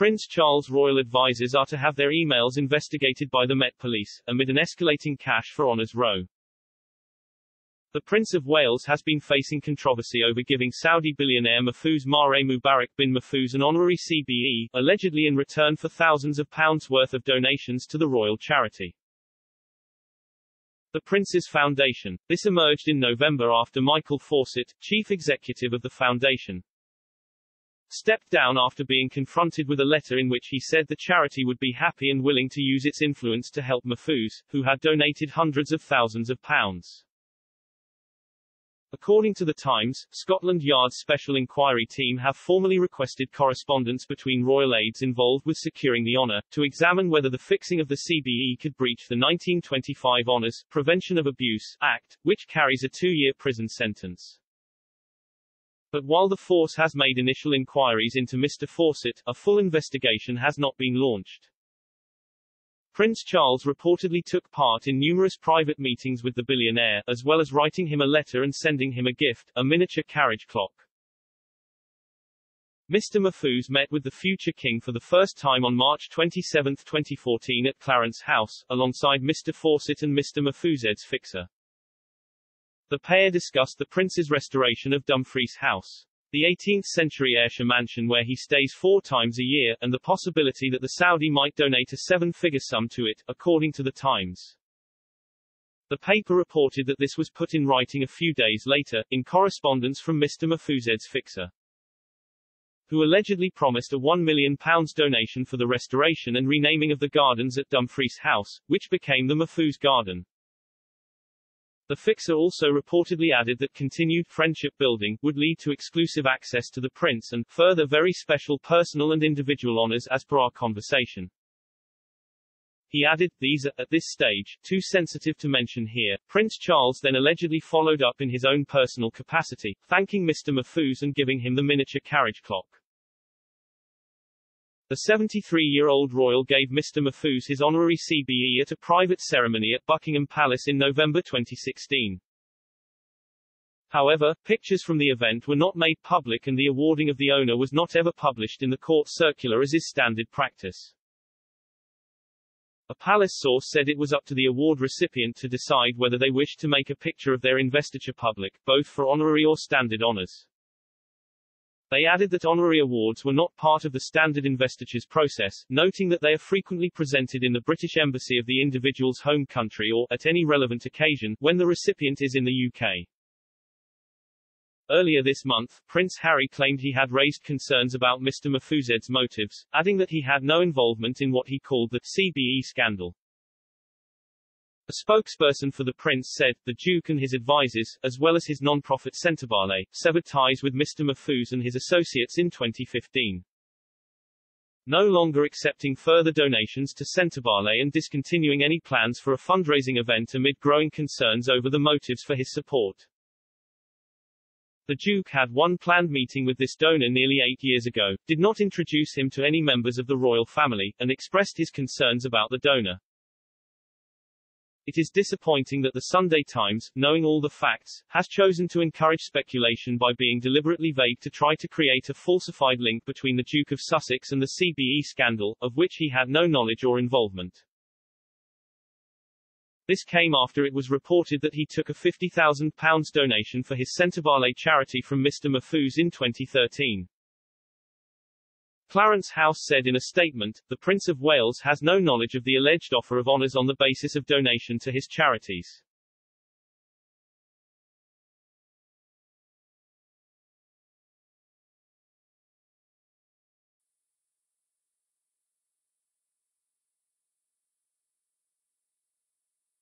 Prince Charles' royal advisers are to have their emails investigated by the Met Police, amid an escalating cash for honours row. The Prince of Wales has been facing controversy over giving Saudi billionaire Mahfouz Mare Mubarak bin Mahfouz an honorary CBE, allegedly in return for thousands of pounds worth of donations to the royal charity, the Prince's Foundation. This emerged in November after Michael Fawcett, chief executive of the foundation, stepped down after being confronted with a letter in which he said the charity would be happy and willing to use its influence to help Mahfouz, who had donated hundreds of thousands of pounds. According to The Times, Scotland Yard's Special Inquiry Team have formally requested correspondence between royal aides involved with securing the honour, to examine whether the fixing of the CBE could breach the 1925 Honours, Prevention of Abuse, Act, which carries a 2-year prison sentence. But while the force has made initial inquiries into Mr. Fawcett, a full investigation has not been launched. Prince Charles reportedly took part in numerous private meetings with the billionaire, as well as writing him a letter and sending him a gift, a miniature carriage clock. Mr. Mahfouz met with the future king for the first time on March 27, 2014 at Clarence House, alongside Mr. Fawcett and Mr. Mahfouz's fixer. The pair discussed the prince's restoration of Dumfries House, the 18th-century Ayrshire mansion where he stays 4 times a year, and the possibility that the Saudi might donate a 7-figure sum to it, according to The Times. The paper reported that this was put in writing a few days later, in correspondence from Mr. Mahfouz's fixer, who allegedly promised a £1 million donation for the restoration and renaming of the gardens at Dumfries House, which became the Mahfouz Garden. The fixer also reportedly added that continued friendship building would lead to exclusive access to the prince and, further very special personal and individual honours as per our conversation. He added, "These are, at this stage, too sensitive to mention here." Prince Charles then allegedly followed up in his own personal capacity, thanking Mr. Mahfouz and giving him the miniature carriage clock. The 73-year-old royal gave Mr. Mahfouz his honorary CBE at a private ceremony at Buckingham Palace in November 2016. However, pictures from the event were not made public and the awarding of the honour was not ever published in the court circular as is standard practice. A palace source said it was up to the award recipient to decide whether they wished to make a picture of their investiture public, both for honorary or standard honours. They added that honorary awards were not part of the standard investitures process, noting that they are frequently presented in the British Embassy of the individual's home country or, at any relevant occasion, when the recipient is in the UK. Earlier this month, Prince Harry claimed he had raised concerns about Mr. Mahfouz's motives, adding that he had no involvement in what he called the CBE scandal. A spokesperson for the prince said, the Duke and his advisers, as well as his non-profit Centrevale, severed ties with Mr. Mahfouz and his associates in 2015. No longer accepting further donations to Centrevale and discontinuing any plans for a fundraising event amid growing concerns over the motives for his support. The Duke had one planned meeting with this donor nearly 8 years ago, did not introduce him to any members of the royal family, and expressed his concerns about the donor. It is disappointing that the Sunday Times, knowing all the facts, has chosen to encourage speculation by being deliberately vague to try to create a falsified link between the Duke of Sussex and the CBE scandal, of which he had no knowledge or involvement. This came after it was reported that he took a £50,000 donation for his Centrevale charity from Mr. Mahfouz in 2013. Clarence House said in a statement, the Prince of Wales has no knowledge of the alleged offer of honours on the basis of donation to his charities.